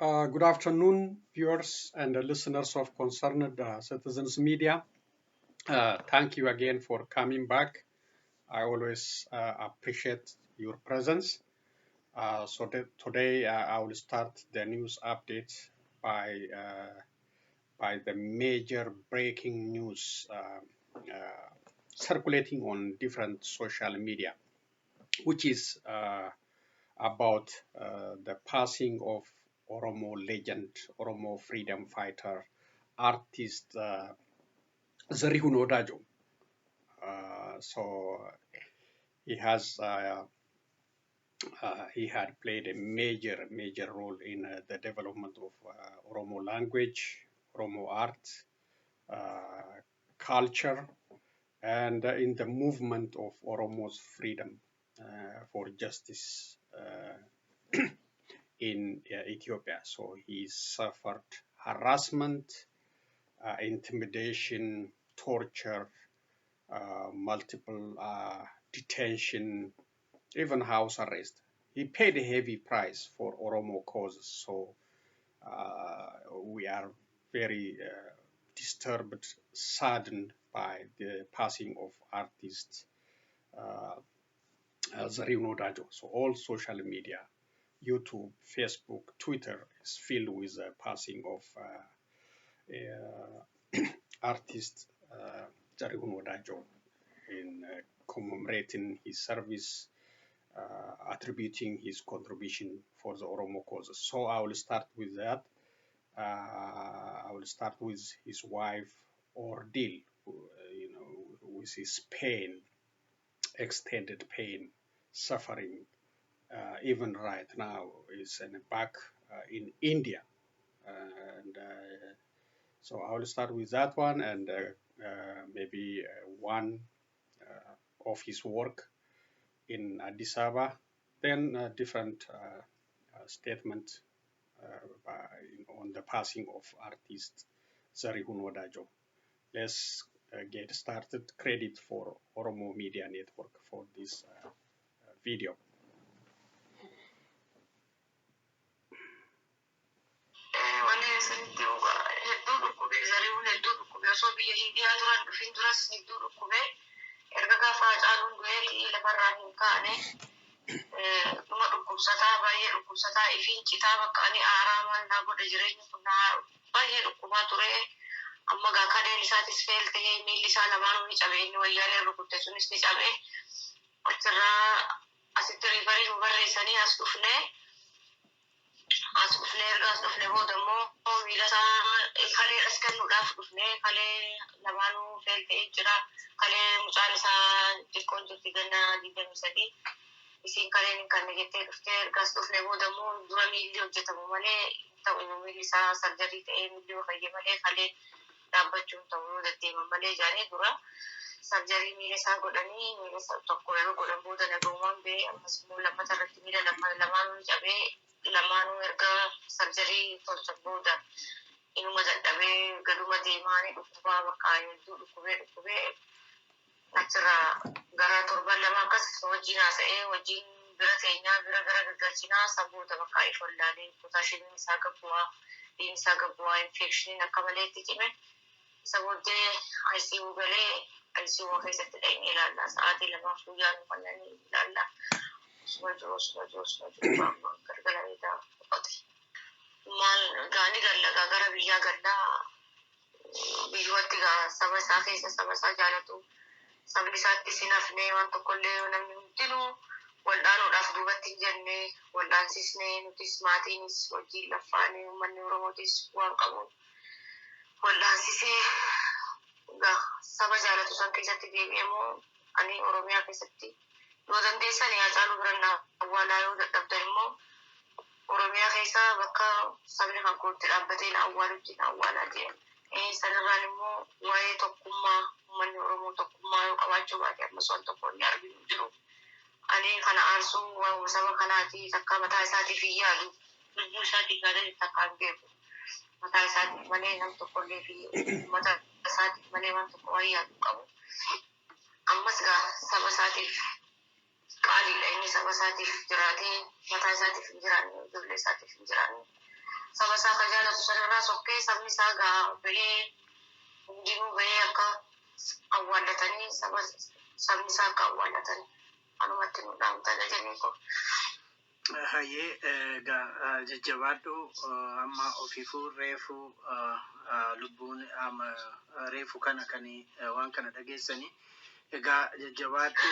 Good afternoon, viewers and listeners of Concerned Citizens Media. Thank you again for coming back. I always appreciate your presence. Today I will start the news update by the major breaking news circulating on different social media, which is about the passing of Oromo legend, Oromo freedom fighter, artist Zerihun Wedajo. So he has he had played a major role in the development of Oromo language, Oromo art, culture, and in the movement of Oromo's freedom for justice in Ethiopia. So he suffered harassment, intimidation, torture, multiple detention, even house arrest. He paid a heavy price for Oromo causes. So we are very disturbed, saddened by the passing of artist Zerihun Wedajo. So all social media, YouTube, Facebook, Twitter is filled with the passing of artist Zerihun Wedajo in commemorating his service, attributing his contribution for the Oromo causes. So I will start with that. I will start with his wife ordeal, with his pain, extended pain, suffering, even right now is back in India. So I will start with that one and maybe one of his work in Addis Ababa, then a different statement on the passing of artist Zerihun Wedajo. Let's get started. Credit for Oromo Media Network for this video. Dhuma dhukkubsataa baay'ee dhukkubsataa ifiin citaa bakka ani aaraamaan naa godha jireenya kun baay'ee dhukkubaa ture. Amma gaa kadeen isaatis feeltee miilli isaa lamaanuu ni cabee inni wayyaalee rukutte sunis ni cabee achirraa asitti riifarii nu barreessanii as dhufnee erga as dhufne booda immoo miila isaa kaleedhas kennuudhaaf dhufnee kalee lamaanuu feeltee jira. Kalee mucaan isaa xiqqoon jirti gannaa 23 isin kaleen kan jettee dhuftee ergas dhufne booda immoo dura miilli hojjetamu malee ta'u miilli isaa sarjarii ta'ee miilli fayyee malee kalee dhaabbachuun ta'uu deddeeman malee jaaree dura sarjarii miila isaa godhanii miila isaa tokko yeroo godhan booda nagaumaan bee ammas immoo lammata irratti miila lamaanuu cabee lamaanuu erga sarjarii tolchan booda inuma dadhabee gaduma deemaanii dhukkubaa bakka hedduu dhukkubee achirraa gara torban lama akkas wajjin haasa'ee wajjin bira teenyaa bira gara gaggalchinaa saboota bakka ifollaalee potaashiimiin isaa gabbu'aa dhiin isaa gabbu'aa infekshiniin akka malee itti cime isa booddee ICU galee ICU keessatti dhaqnee ilaallaa sa'aatii lamaaf guyyaa nu fannanii ilaallaa osuma jiru gargara miidhaa boqote maal gaanii gallagaa gara biyyaa gallaa biyyuutti gaa saba isaa keessa saba isaa jaalatu sabni isaatti sinafnee waan tokkollee namni hundinuu waldhaanuudhaaf duubatti hin jennee waldhaansisnee nutis maatiinis wajjin laffaanee uummanni Oromootis waan qabuun waldhaansisee saba jaalatu san keessatti deebi'emoo ani Oromiyaa keessatti yoo dandeessan Haacaaluu birannaa awwaalaa yoo dadhabdan immoo Oromiyaa keessa bakka sabni kan kootti dhaabbatee na awwaalutti na awwaalaa jedhan. Sanirraan immoo waa'ee tokkummaa uummanni Oromoo tokkummaa yoo qabaachuu baate ammas waan tokko inni arginu jiru. Ani kana aarsuu waan saba kanaati takka mataa isaatiif hin yaadu. Lubbuu isaatiif yaadanii takka hin beeku. Mataa isaatiif malee nam tokkollee fi uummata isaatiif malee waan tokko waan yaadu qabu. Ammas gaa saba isaatiif qaaliidha inni saba isaatiif jiraatee mataa isaatiif hin jiraanne ijoollee isaatiif hin jiraanne saba isaa ka jaalatu sanarraa sokkee sabni isaa gaa bahee hundinuu bahee akka awwaallatanii sabni isaa akka awwaallatanii anumatti nu dhaamtadha jennee ko. Hayyee jajjabaadhu amma ofiifuu reefuu lubbuun reefu kana kan waan kana dhageessanii egaa jajjabaadhu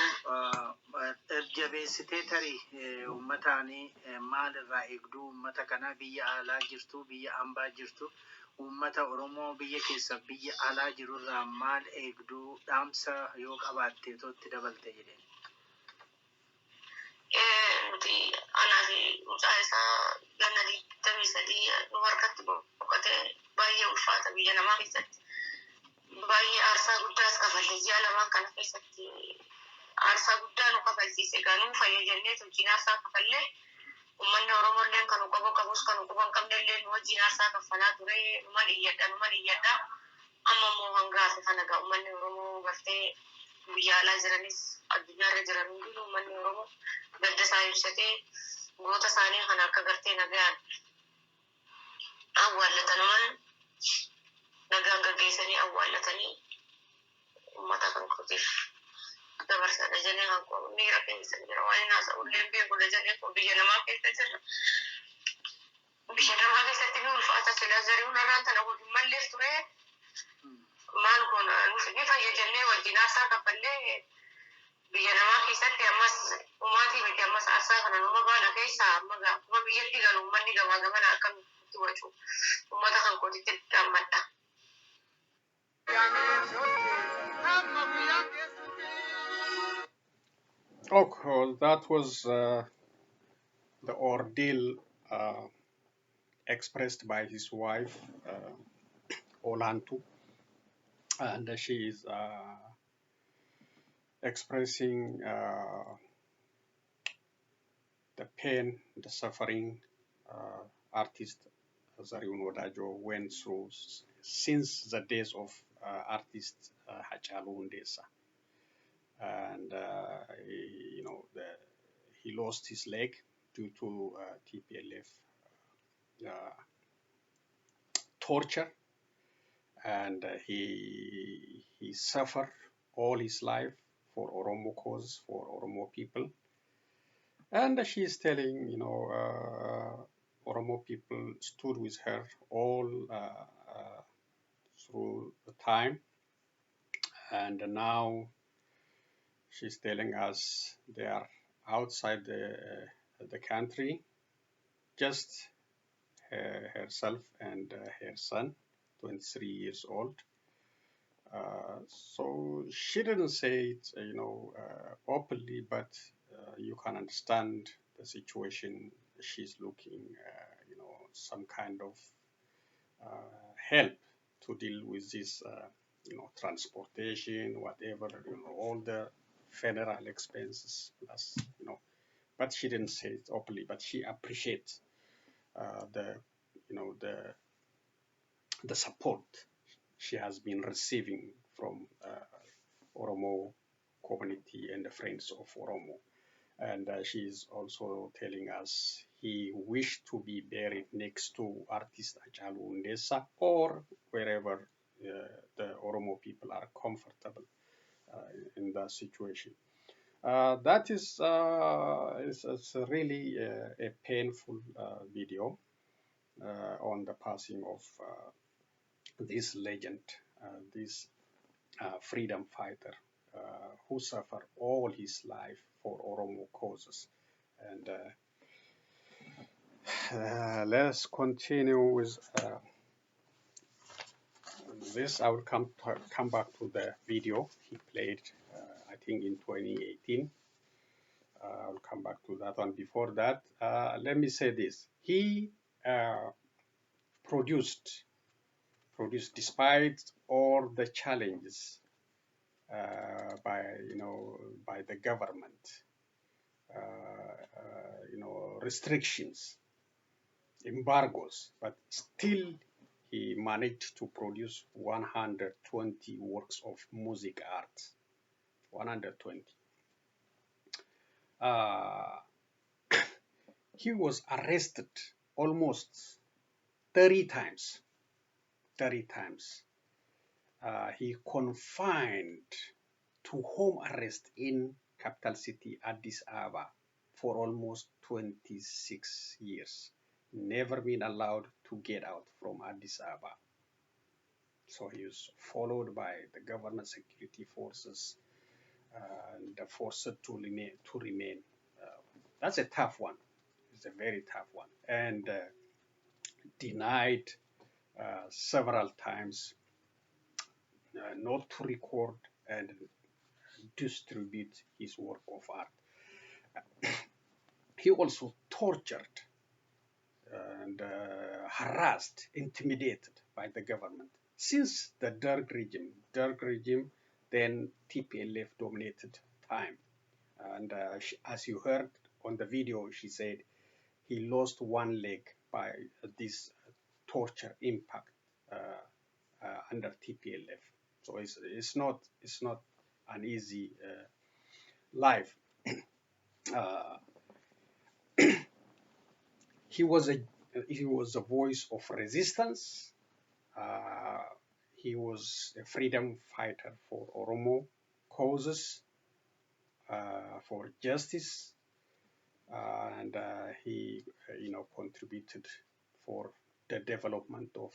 jabeessitee tarii uummataanii maalirraa eegduu uummata kana biyya alaa jirtu biyya ambaa jirtu uummata Oromoo biyya keessa biyya alaa jirurraa maal eegduu dhaamsa yoo qabaatte tootti dabalte jedheen. Nuti anaafi mucaa isaa ganna 23 nu harkatti boqotee baay'ee ulfaata biyya namaa keessatti. Baay'ee aarsaa guddaas kafalle ji'a lamaan kana keessatti aarsaa guddaa nu kafalchiise ganuu fayyadannee wajjin aarsaa kafallee uummanni Oromolleen kan qabus kan quban qabnellee nu wajjin aarsaa kaffalaa ture numan iyyadha amma immoo hangaafe kana gaa uummanni Oromoo gartee biyya alaa jiranis addunyaarra jiran hundinuu uummanni Oromoo gadda isaa ibsatee goota isaanii kan akka gartee nagaan awwaallatanuman nagaan gaggeessanii awwaallatanii uummata kan kutiif dabarsadha jennee kan qabu miira keessa jira waan haasa'ullee beekudha jennee kun biyya namaa keessa jirra. Biyya namaa keessatti ni ulfaata silaa Zerihun irraan tana wajjummallees ture maal goona nuti ni fayyadannee wajjin aarsaa kaffallee biyya namaa keessatti ammas uummatii miti ammas aarsaa kana numa baana keessaa amma biyyatti galu uummanni gamaa gamana akka nutti wacu uummata kan kootitti gaammadha. Okay, that was the ordeal expressed by his wife, Olantu, and she is expressing the pain, the suffering artist Zerihun Wedajo went through since the days of artist Hachalu Hundessa. And he lost his leg due to TPLF torture, and he suffered all his life for Oromo cause, for Oromo people. And she is telling, Oromo people stood with her all through the time, and now she's telling us they are outside the country, just herself and her son, 23 years old. So she didn't say it, openly, but you can understand the situation. She's looking, some kind of help to deal with this, transportation, whatever, all the federal expenses plus, but she didn't say it openly, but she appreciates the support she has been receiving from Oromo community and the friends of Oromo. And she is also telling us he wished to be buried next to artist Hachalu Hundessa or wherever the Oromo people are comfortable in that situation. That is really a painful video on the passing of this legend, this freedom fighter who suffered all his life for Oromo causes. And let's continue with this. I will come back to the video he played, I think in 2018. I'll come back to that one. Before that, let me say this. He produced despite all the challenges by the government, restrictions, embargoes, but still he managed to produce 120 works of music art. 120. He was arrested almost 30 times. 30 times. He confined to home arrest in capital city Addis Ababa for almost 26 years. Never been allowed to get out from Addis Ababa. So he was followed by the government security forces and forced to remain. That's a tough one. It's a very tough one. And denied several times not to record and distribute his work of art. He also tortured and harassed, intimidated by the government since the Derg regime, then TPLF dominated time. And as you heard on the video, she said he lost one leg by this torture impact under TPLF. So it's not an easy life. He was a voice of resistance. He was a freedom fighter for Oromo causes, for justice, and he, contributed for the development of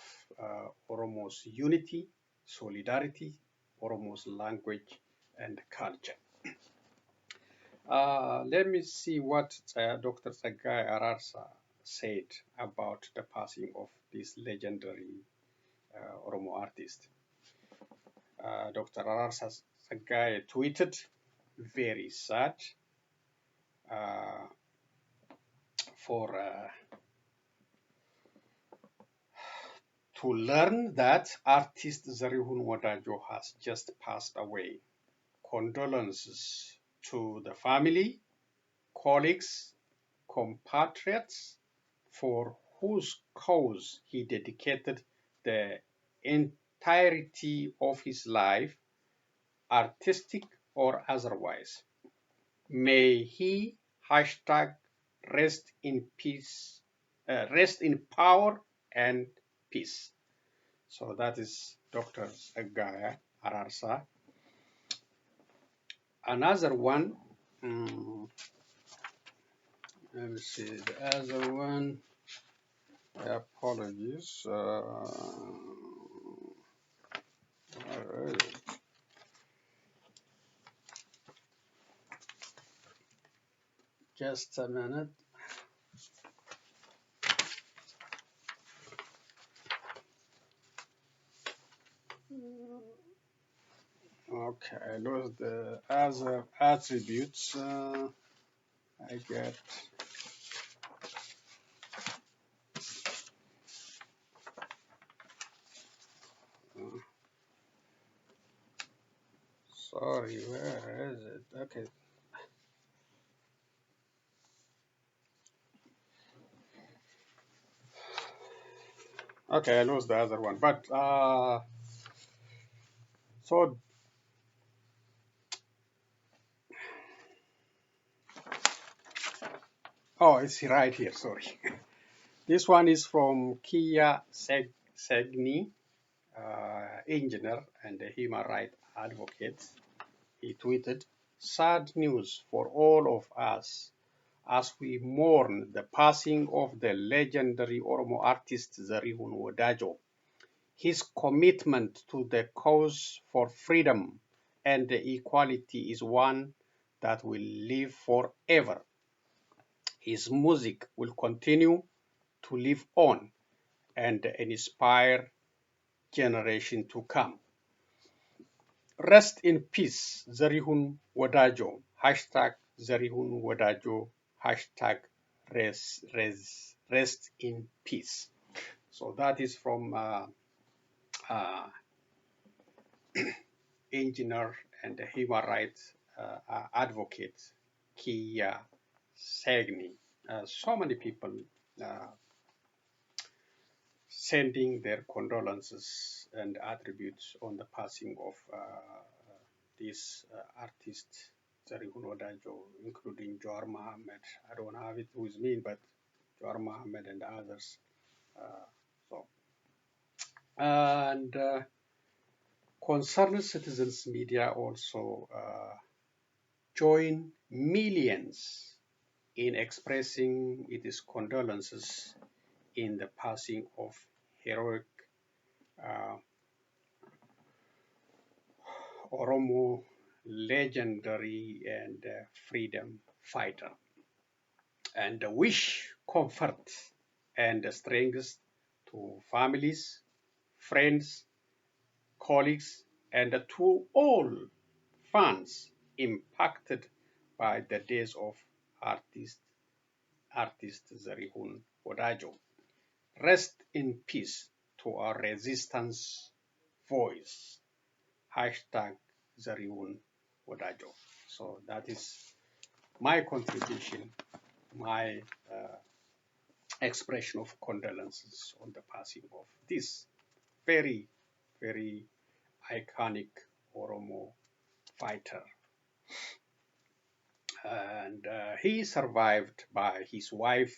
Oromo's unity, solidarity, Oromo's language and culture. Let me see what Dr. Tsaggai Ararsa said about the passing of this legendary Oromo artist. Dr. Ararsa Tsaggai tweeted, very sad to learn that artist Zerihun Wedajo has just passed away. Condolences to the family, colleagues, compatriots, for whose cause he dedicated the entirety of his life, artistic or otherwise. May he #rest in peace, rest in power and peace. So that is Dr. Tsaggai Ararsa. Another one, let me see, the other one, apologies. Where is it? Just a minute. Okay, I lost the other attributes. I get. Sorry, where is it? Okay. Okay, I lost the other one, but so it's right here. Sorry, this one is from Kia Segni, engineer and a human rights advocate. He tweeted, "Sad news for all of us as we mourn the passing of the legendary Oromo artist Zerihun Wedajo. His commitment to the cause for freedom and equality is one that will live forever. His music will continue to live on and inspire generations to come. Rest in peace, Zerihun Wedajo. #Zerihun Wedajo. #rest in peace." So that is from engineer and human rights advocate Kia Segni. So many people sending their condolences and attributes on the passing of this artist Zerihun Wedajo, including Jawar Mohammed. I don't have it with me, but Jawar Mohammed and others. So And concerned citizens media also join millions in expressing its condolences in the passing of heroic uh, Oromo legendary and freedom fighter, and wish comfort and strength to families, friends, colleagues, and to all fans impacted by the death of artist Zerihun Wedajo. Rest in peace to our resistance voice. Hashtag Zerihun Wedajo. So that is my contribution, my expression of condolences on the passing of this very, very iconic Oromo fighter. And he survived by his wife,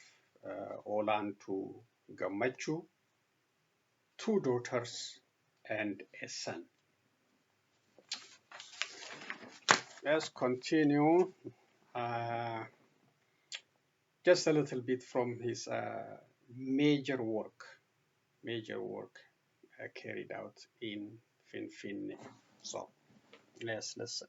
Olantu Gamachu, 2 daughters, and a son. Let's continue. Just a little bit from his major work carried out in Finfinne. So let's listen.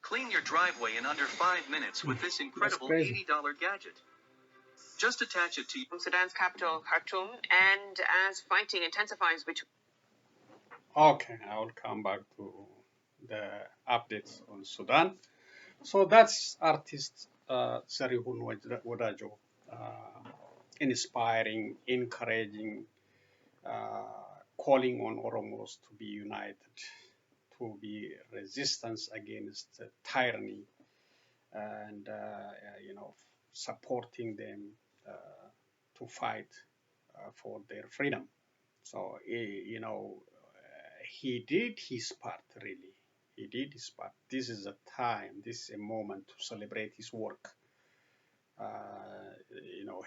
Clean your driveway in under 5 minutes with this incredible $80 gadget. Just attach it to Sudan's capital, Khartoum, and as fighting intensifies between... Okay, I will come back to the updates on Sudan. So that's artist Zerihun Wedajo, inspiring, encouraging, calling on Oromos to be united, to be resistance against tyranny, and supporting them to fight for their freedom. So he did his part, really. He did his part. This is a time, this is a moment to celebrate his work.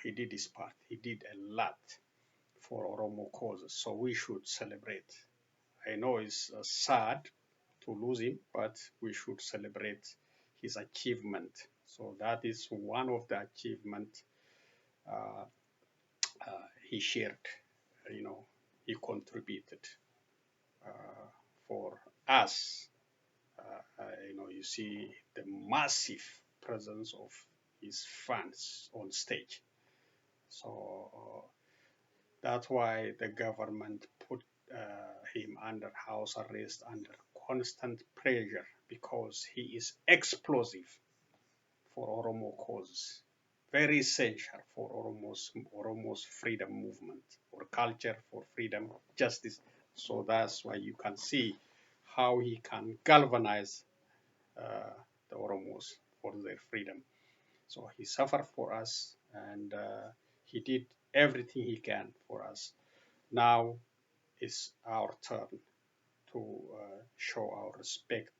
He did his part. He did a lot for Oromo causes, so we should celebrate. I know it's sad to lose him, but we should celebrate his achievement. So that is one of the achievements he shared. He contributed for us. You see the massive presence of his fans on stage. So that's why the government put him under house arrest, under constant pressure, because he is explosive for Oromo causes, very essential for Oromo's freedom movement, or culture for freedom, justice. So that's why you can see how he can galvanize the Oromos for their freedom. So he suffered for us, and he did everything he can for us. Now it's our turn to show our respect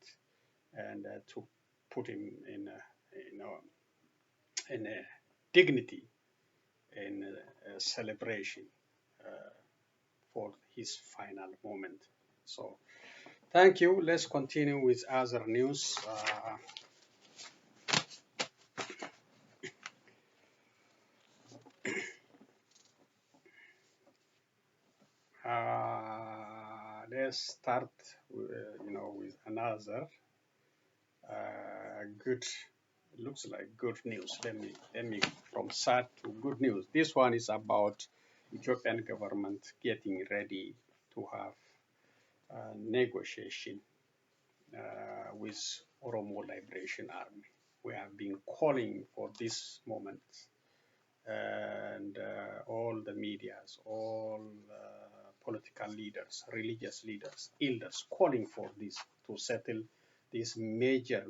and to put him in a dignity, in a celebration for his final moment. So thank you. Let's continue with other news. Let's start with another good, looks like good news. Let me from sad to good news. This one is about Ethiopian government getting ready to have a negotiation with Oromo Liberation Army. We have been calling for this moment, and all the medias, all political leaders, religious leaders, elders, calling for this to settle this major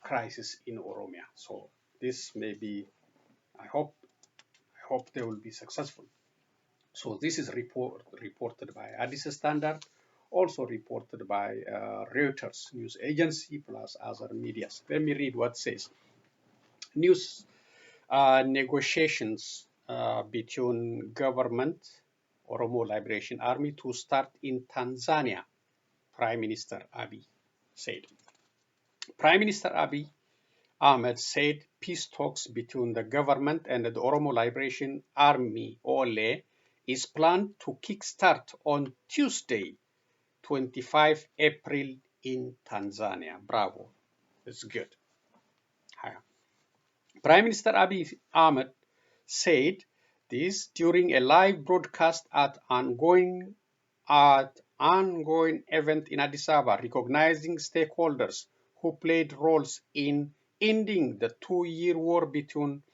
crisis in Oromia. So this may be, I hope they will be successful. So this is reported by Addis Standard, also reported by Reuters news agency, plus other medias. Let me read what it says. News negotiations between government, Oromo Liberation Army, to start in Tanzania, Prime Minister Abiy said. Prime Minister Abiy Ahmed said peace talks between the government and the Oromo Liberation Army, OLA, is planned to kickstart on Tuesday, 25 April in Tanzania. Bravo. It's good. Prime Minister Abiy Ahmed said this during a live broadcast at ongoing event in Addis Ababa, recognizing stakeholders who played roles in ending the 2-year war between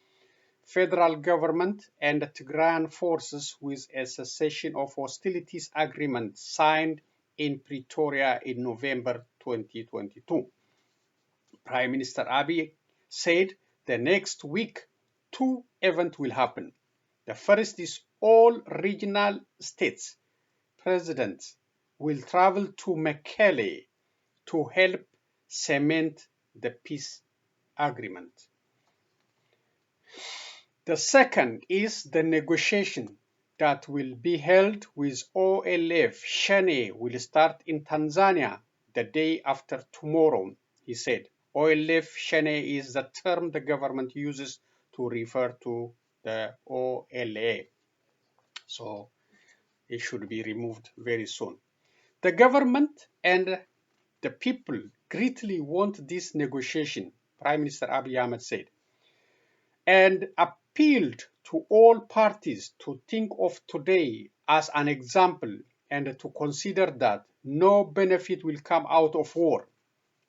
federal government and the Tigrayan forces with a cessation of hostilities agreement signed in Pretoria in November 2022. Prime Minister Abiy said the next week 2 events will happen. The first is all regional states presidents will travel to Mekelle to help cement the peace agreement. The second is the negotiation that will be held with OLF Shane will start in Tanzania the day after tomorrow, he said. OLF Shane is the term the government uses to refer to the OLA. So it should be removed very soon. The government and the people greatly want this negotiation, Prime Minister Abiy Ahmed said, and appealed to all parties to think of today as an example and to consider that no benefit will come out of war.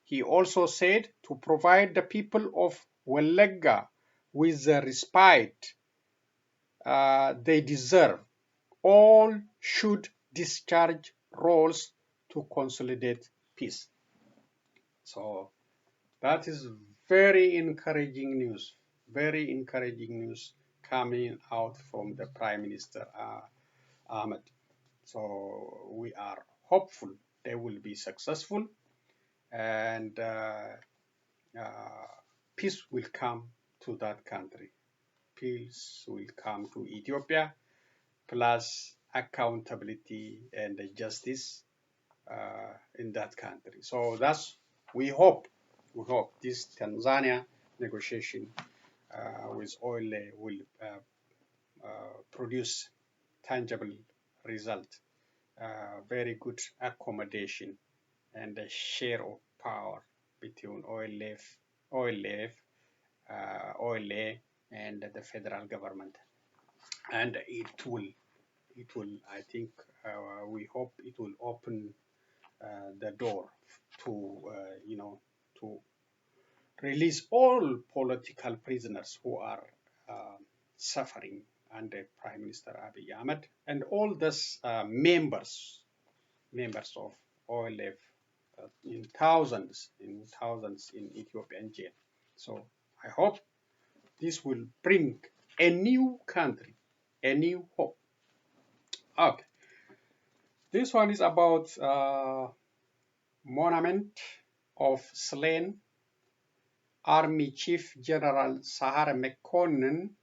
He also said to provide the people of Welega with the respite they deserve. All should discharge roles to consolidate peace. So that is very encouraging news coming out from the Prime Minister Ahmed. So we are hopeful they will be successful and peace will come to that country. Peace will come to Ethiopia, plus accountability and justice in that country. So that's we hope this Tanzania negotiation with OLA will produce tangible result, very good accommodation and a share of power between OLA and the federal government, and it will I think we hope it will open the door to to release all political prisoners who are suffering under Prime Minister Abiy Ahmed and all those members of OLF in thousands in Ethiopian jail. So I hope this will bring a new country, a new hope. Okay, this one is about monument of slain Army Chief General Sahara Mekonnen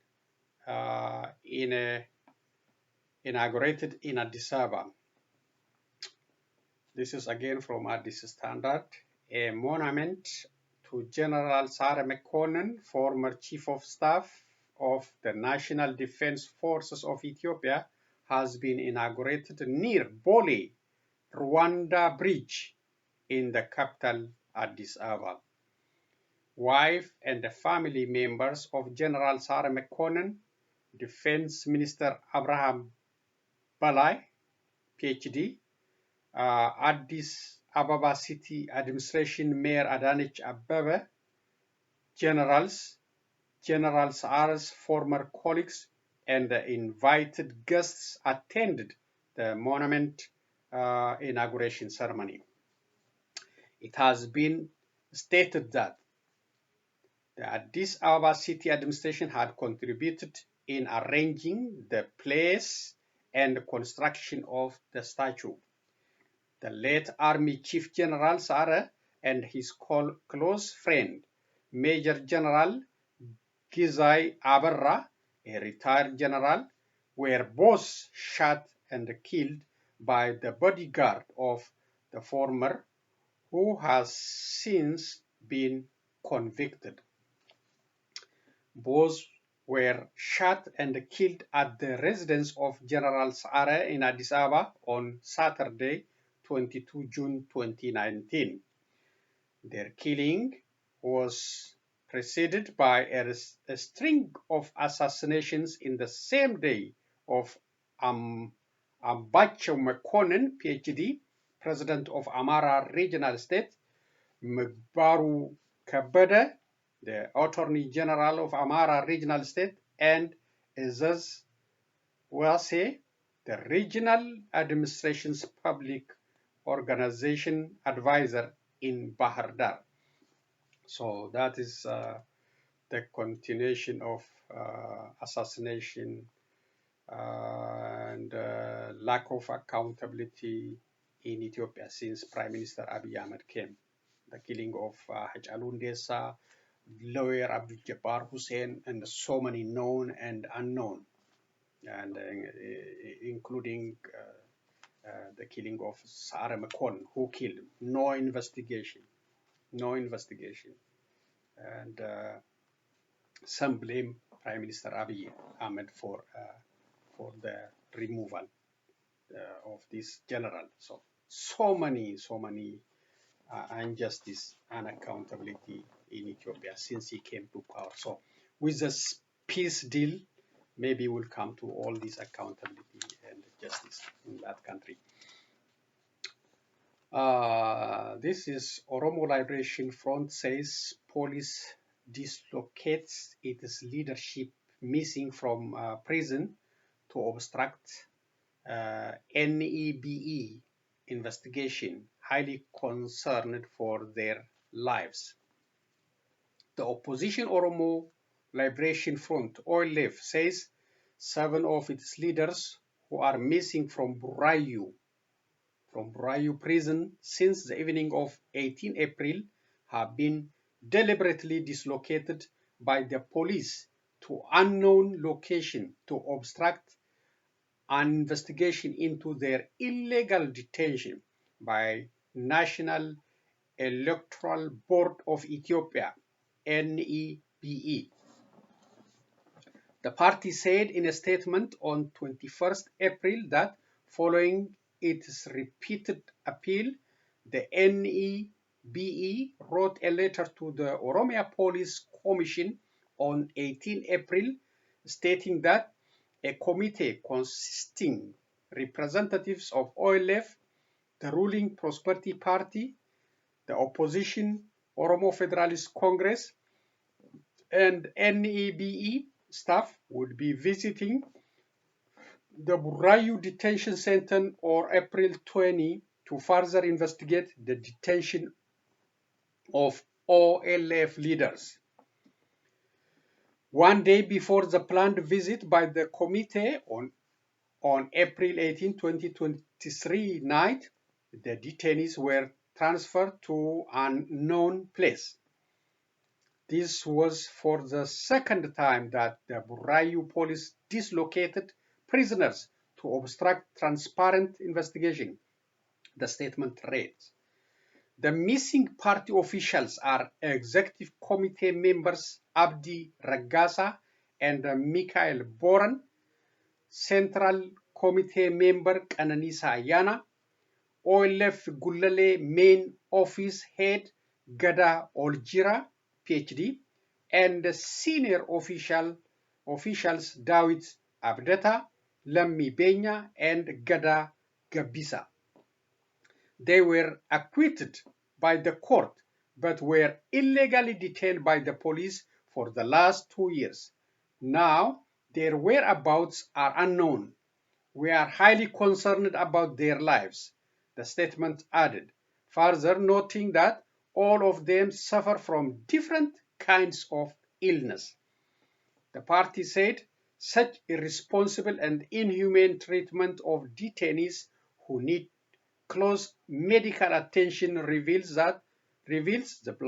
inaugurated in Addis Ababa. This is again from Addis Standard. A monument to General Sahara Mekonnen, former Chief of Staff of the National Defense Forces of Ethiopia, has been inaugurated near Bole, Rwanda Bridge in the capital Addis Ababa. Wife and the family members of General Sahara Mekonnen, Defense Minister Abraham Balai, PhD, Addis Ababa City Administration Mayor Adanech Abebe, General Sahara's former colleagues, and the invited guests attended the monument inauguration ceremony. It has been stated that the Addis Ababa City Administration had contributed in arranging the place and construction of the statue. The late Army Chief General Sahara and his close friend, Major General Gizai Abarra, a retired general, were both shot and killed by the bodyguard of the former, who has since been convicted. Both were shot and killed at the residence of General Sahara in Addis Ababa on Saturday, 22 June 2019. Their killing was preceded by a string of assassinations in the same day of Ambacho Mekonnen, PhD, president of Amara Regional State, Burrayuu Kabada, the Attorney General of Amara Regional State, and Ezaz Wase, the Regional Administration's Public Organization Advisor in Bahar Dar. So that is the continuation of assassination and lack of accountability in Ethiopia since Prime Minister Abiy Ahmed came. The killing of Hachalu Hundessa, lawyer Abdul Jabbar Hussein, and so many known and unknown, and including the killing of Sara Mekonnen, who killed him. No investigation. And some blame Prime Minister Abiy Ahmed for the removal of this general. So many injustice and accountability in Ethiopia since he came to power. So with this peace deal, maybe we'll come to all this accountability and justice in that country. This is Oromo Liberation Front says police dislocates its leadership missing from prison to obstruct NEBE investigation, highly concerned for their lives. The opposition Oromo Liberation Front, OLA, says 7 of its leaders who are missing from Burrayuu prison since the evening of 18 April have been deliberately dislocated by the police to unknown location to obstruct an investigation into their illegal detention by National Electoral Board of Ethiopia, NEBE. The party said in a statement on 21st April that following its repeated appeal, the NEBE wrote a letter to the Oromia Police Commission on 18 April stating that a committee consisting representatives of OLF, the ruling Prosperity Party, the opposition Oromo Federalist Congress, and NEBE staff would be visiting the Burrayuu Detention Center on April 20 to further investigate the detention of OLF leaders. One day before the planned visit by the committee on April 18, 2023 night, the detainees were transferred to an unknown place. This was for the second time that the Burrayuu police dislocated prisoners to obstruct transparent investigation, the statement reads. The missing party officials are Executive Committee members Abdi Ragasa and Michael Boran, Central Committee member Kananisa Yana, OLF Gulale Main Office Head Gada Oljira, PhD, and the senior officials Dawit Abdeta, Lammi Benya, and Gada Gabisa. They were acquitted by the court, but were illegally detained by the police for the last 2 years. Now, their whereabouts are unknown. We are highly concerned about their lives, the statement added, further noting that all of them suffer from different kinds of illness. The party said such irresponsible and inhumane treatment of detainees who need close medical attention reveals the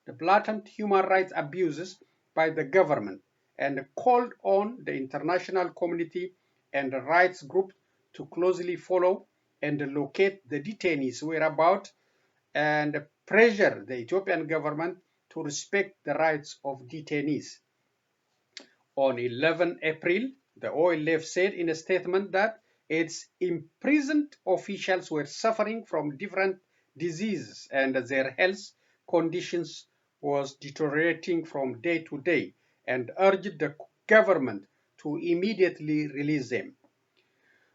blatant human rights abuses by the government, and called on the international community and the rights group to closely follow and locate the detainees' whereabouts and pressure the Ethiopian government to respect the rights of detainees. On 11 April, the OLF said in a statement that its imprisoned officials were suffering from different diseases and their health conditions was deteriorating from day to day and urged the government to immediately release them.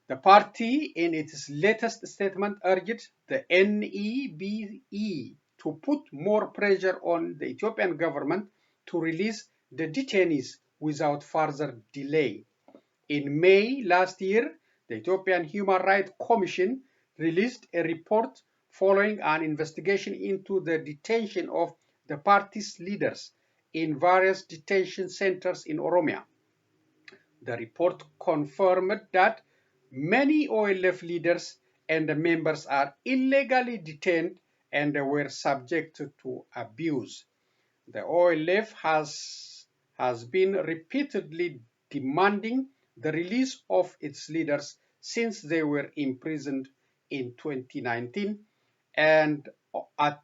The party, in its latest statement, urged the NEBE to put more pressure on the Ethiopian government to release the detainees without further delay. In May last year, the Ethiopian Human Rights Commission released a report following an investigation into the detention of the party's leaders in various detention centers in Oromo. The report confirmed that many OLF leaders and members are illegally detained and were subject to abuse. The OLF has been repeatedly demanding the release of its leaders since they were imprisoned in 2019 and at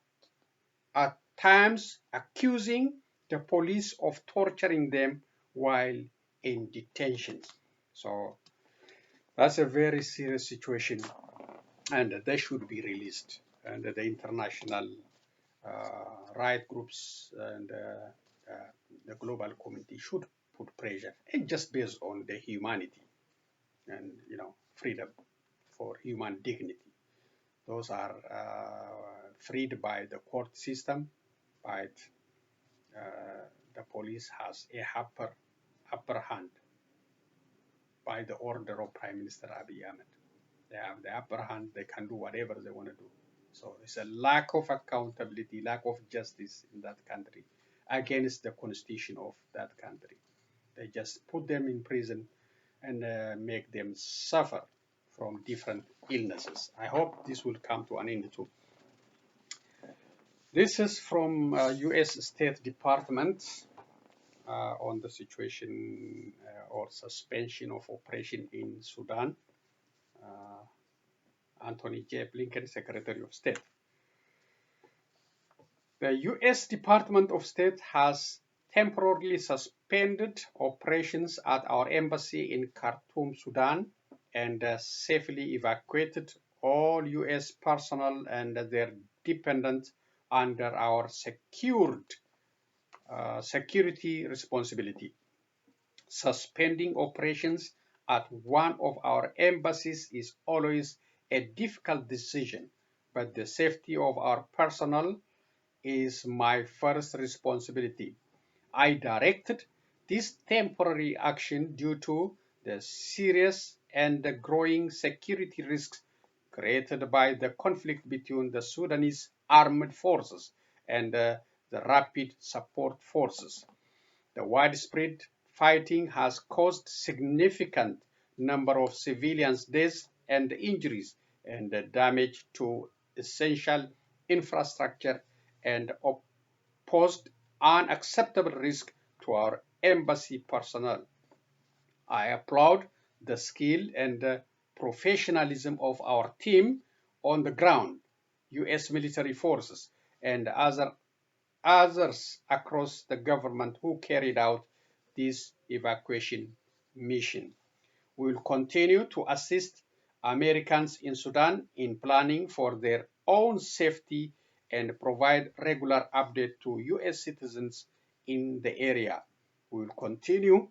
times accusing the police of torturing them while in detention. So that's a very serious situation, and they should be released. And the international right groups and the global community should put pressure, and just based on the humanity and freedom for human dignity. Those are freed by the court system, but the police has a upper hand by the order of Prime Minister Abiy Ahmed. They have the upper hand. They can do whatever they want to do. So it's a lack of accountability, lack of justice in that country against the constitution of that country. They just put them in prison and make them suffer from different illnesses. I hope this will come to an end too. This is from U.S. State Department on the situation or suspension of operation in Sudan. Anthony J. Blinken, Secretary of State. The U.S. Department of State has temporarily suspended operations at our embassy in Khartoum, Sudan, and safely evacuated all U.S. personnel and their dependents under our security responsibility. Suspending operations at one of our embassies is always a difficult decision, but the safety of our personnel is my first responsibility. I directed this temporary action due to the serious and the growing security risks created by the conflict between the Sudanese armed forces and the rapid support forces. The widespread fighting has caused significant number of civilians' deaths and injuries and damage to essential infrastructure and posed unacceptable risk to our embassy personnel. I applaud the skill and professionalism of our team on the ground, U.S. military forces, and others across the government who carried out this evacuation mission. We will continue to assist Americans in Sudan in planning for their own safety and provide regular updates to U.S. citizens in the area. We will continue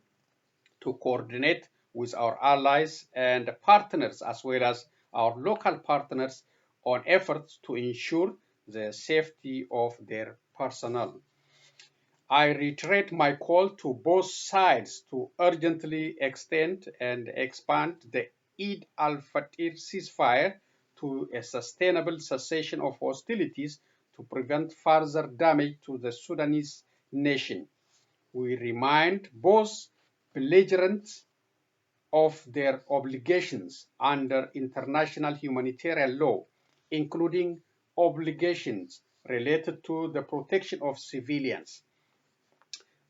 to coordinate with our allies and partners as well as our local partners on efforts to ensure the safety of their personnel. I reiterate my call to both sides to urgently extend and expand the Eid al-Fitr ceasefire to a sustainable cessation of hostilities to prevent further damage to the Sudanese nation. We remind both belligerents of their obligations under international humanitarian law, including obligations related to the protection of civilians.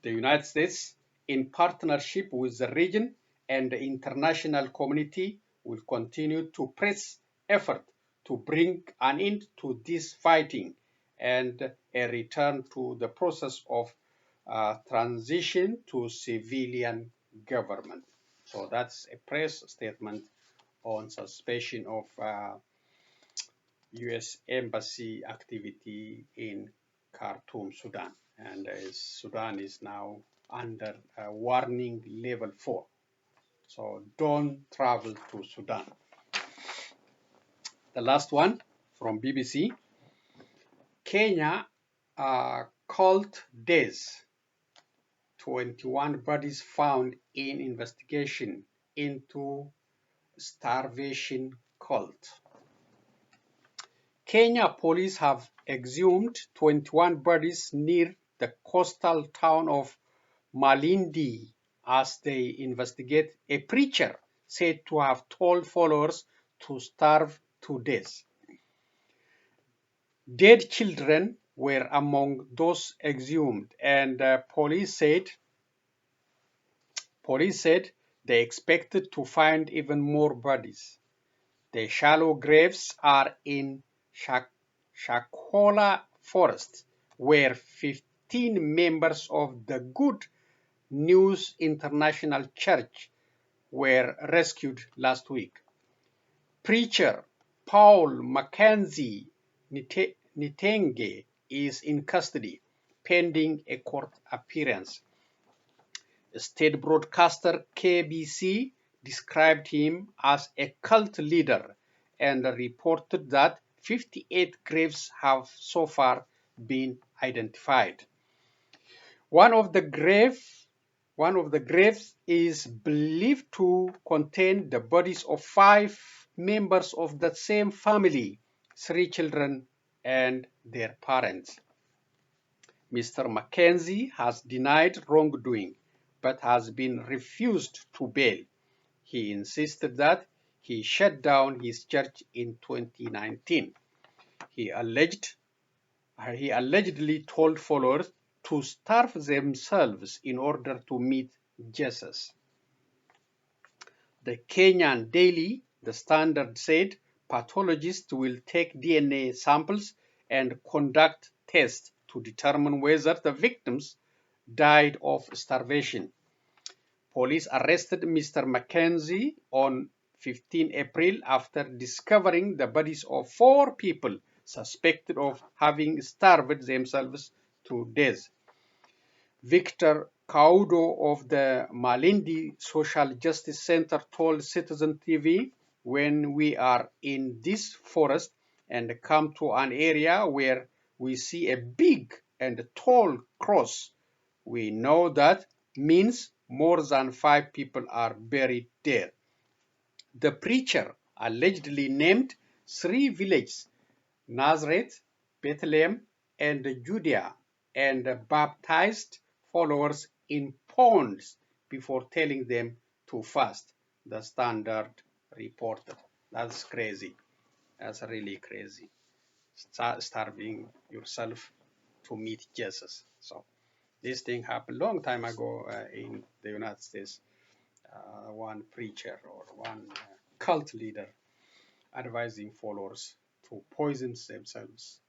The United States, in partnership with the region and the international community, will continue to press effort to bring an end to this fighting and a return to the process of transition to civilian government. So that's a press statement on suspension of U.S. embassy activity in Khartoum, Sudan. And Sudan is now under warning level 4. So don't travel to Sudan. The last one from BBC. Kenya cult deaths. 21 bodies found in investigation into starvation cult. Kenya police have exhumed 21 bodies near the coastal town of Malindi as they investigate a preacher said to have told followers to starve to death. Dead children were among those exhumed, and police said they expected to find even more bodies. The shallow graves are in Shakola Forest, where 15 members of the Good News International Church were rescued last week. Preacher Paul Mackenzie Nitenge is in custody, pending a court appearance. State broadcaster KBC described him as a cult leader and reported that 58 graves have so far been identified. One of the graves is believed to contain the bodies of 5 members of the same family, 3 children and their parents. Mr. Mackenzie has denied wrongdoing, but has been refused to bail. He insisted that he shut down his church in 2019. He allegedly told followers to starve themselves in order to meet Jesus. The Kenyan daily, The Standard, said pathologists will take DNA samples and conduct tests to determine whether the victims died of starvation. Police arrested Mr. Mackenzie on 15 April after discovering the bodies of 4 people suspected of having starved themselves to death. Victor Kaudo of the Malindi Social Justice Center told Citizen TV, "When we are in this forest and come to an area where we see a big and tall cross, we know that means more than 5 people are buried there." The preacher allegedly named 3 villages, Nazareth, Bethlehem, and Judea, and baptized followers in ponds before telling them to fast, the Standard reported. That's crazy. That's really crazy. Starving yourself to meet Jesus. So this thing happened long time ago in the United States. One preacher or one cult leader advising followers to poison themselves.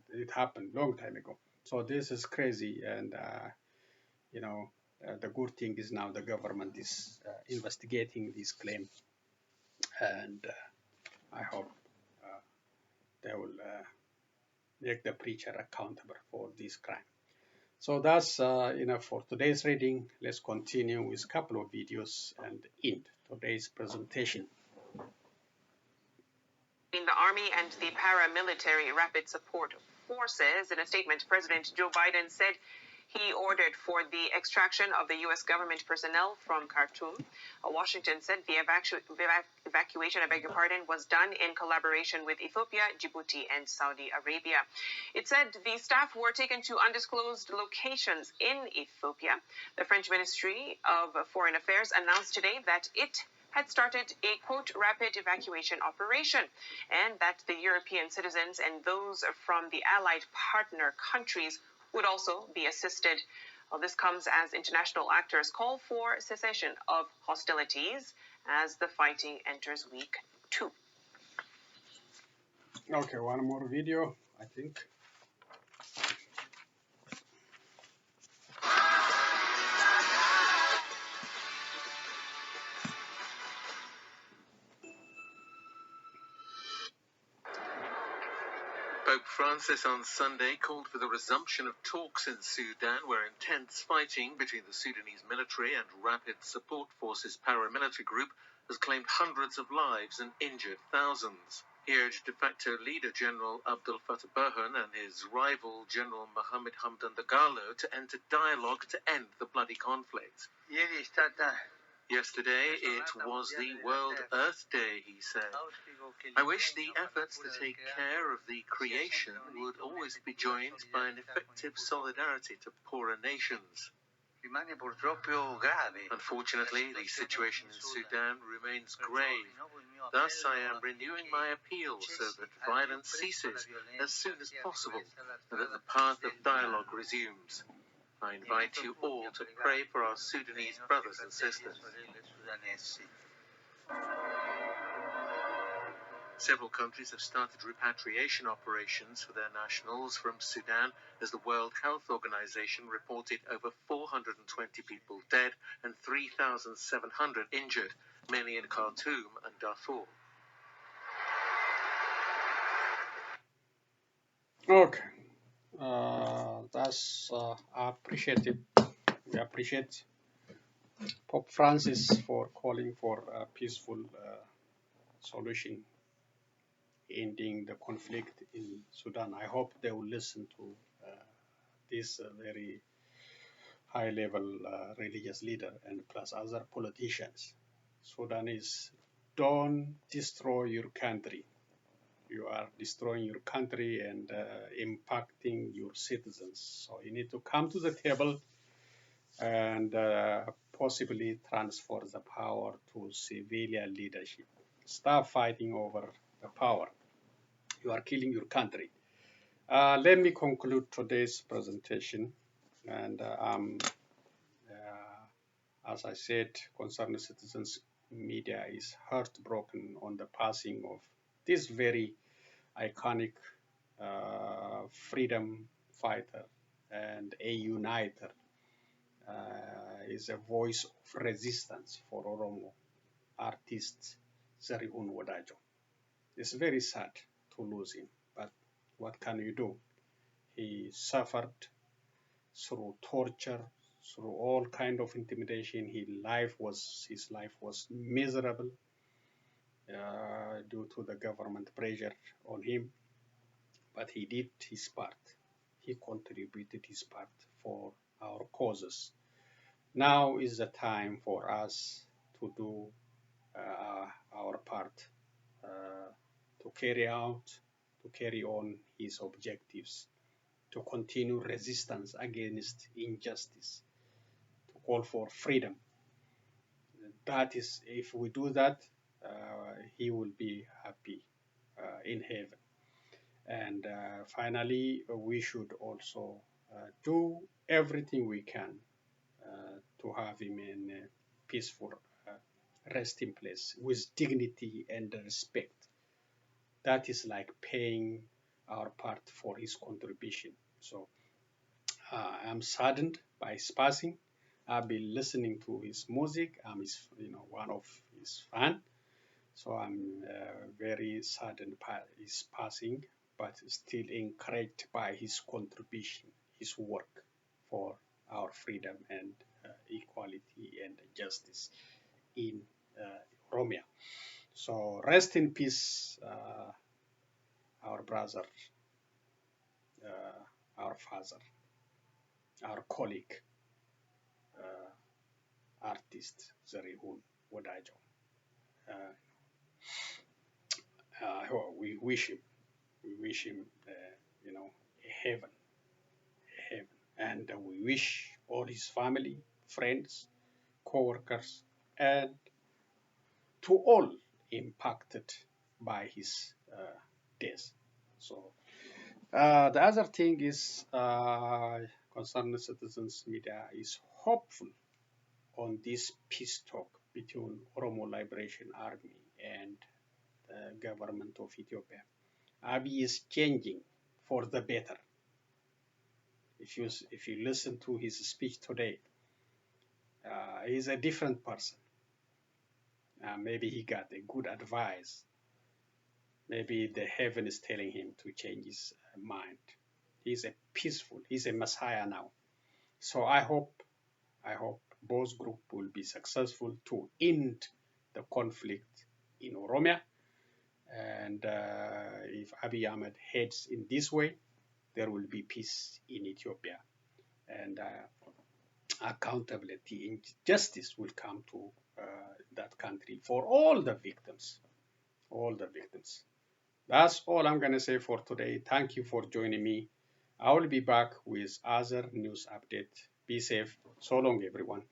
It happened long time ago. So this is crazy, and the good thing is now the government is investigating this claim, and I hope they will make the preacher accountable for this crime. So that's enough for today's reading. Let's continue with a couple of videos and end today's presentation. In the Army and the paramilitary rapid support forces, in a statement, President Joe Biden said he ordered for the extraction of the U.S. government personnel from Khartoum. Washington said the evacuation, was done in collaboration with Ethiopia, Djibouti, and Saudi Arabia. It said the staff were taken to undisclosed locations in Ethiopia. The French Ministry of Foreign Affairs announced today that it had started a, quote, rapid evacuation operation, and that the European citizens and those from the allied partner countries would also be assisted. Well, this comes as international actors call for cessation of hostilities as the fighting enters week 2. Okay, one more video, I think. Pope Francis on Sunday called for the resumption of talks in Sudan, where intense fighting between the Sudanese military and Rapid Support Forces paramilitary group has claimed hundreds of lives and injured thousands. He urged de facto leader General Abdel Fattah Burhan and his rival General Mohammed Hamdan Dagalo to enter dialogue to end the bloody conflict. Yesterday, it was the World Earth Day, he said. I wish the efforts to take care of the creation would always be joined by an effective solidarity to poorer nations. Unfortunately, the situation in Sudan remains grave. Thus, I am renewing my appeal so that violence ceases as soon as possible and that the path of dialogue resumes. I invite you all to pray for our Sudanese brothers and sisters. Several countries have started repatriation operations for their nationals from Sudan as the World Health Organization reported over 420 people dead and 3,700 injured, mainly in Khartoum and Darfur. Okay, that's appreciated. We appreciate Pope Francis for calling for a peaceful solution ending the conflict in Sudan. I hope they will listen to this very high-level religious leader and plus other politicians. Sudanese, don't destroy your country. You are destroying your country and impacting your citizens. So you need to come to the table and possibly transfer the power to civilian leadership. Stop fighting over the power. You are killing your country. Let me conclude today's presentation. And as I said, Concerned Citizens Media is heartbroken on the passing of this very iconic freedom fighter and a uniter. Is a voice of resistance for Oromo artist Zerihun Wedajo. It's very sad to lose him, but what can you do? He suffered through torture, through all kind of intimidation. His life was miserable due to the government pressure on him, but he did his part. He contributed his part for our causes. Now is the time for us to do our part, to carry on his objectives, to continue resistance against injustice, to call for freedom. That is, if we do that, he will be happy in heaven. And finally, we should also do everything we can to have him in a peaceful resting place with dignity and respect. That is like paying our part for his contribution. So I'm saddened by his passing. I've been listening to his music. I'm one of his fan. So I'm very saddened by his passing, but still encouraged by his contribution, his work for our freedom and equality and justice in Oromia. So rest in peace, our brother, our father, our colleague, artist Zerihun Wedajo. We wish him a heaven, and we wish all his family, friends, co-workers, and to all impacted by his death. So the other thing is Concerned Citizens Media is hopeful on this peace talk between Oromo Liberation Army and the government of Ethiopia. Abiy is changing for the better. If you listen to his speech today, he's a different person. Maybe he got a good advice maybe the heaven is telling him to change his mind. He's he's a messiah now. So I hope both groups will be successful to end the conflict in Oromia. And if Abiy Ahmed heads in this way, there will be peace in Ethiopia. And accountability and justice will come to that country for all the victims. All the victims. That's all I'm going to say for today. Thank you for joining me. I will be back with other news update. Be safe. So long, everyone.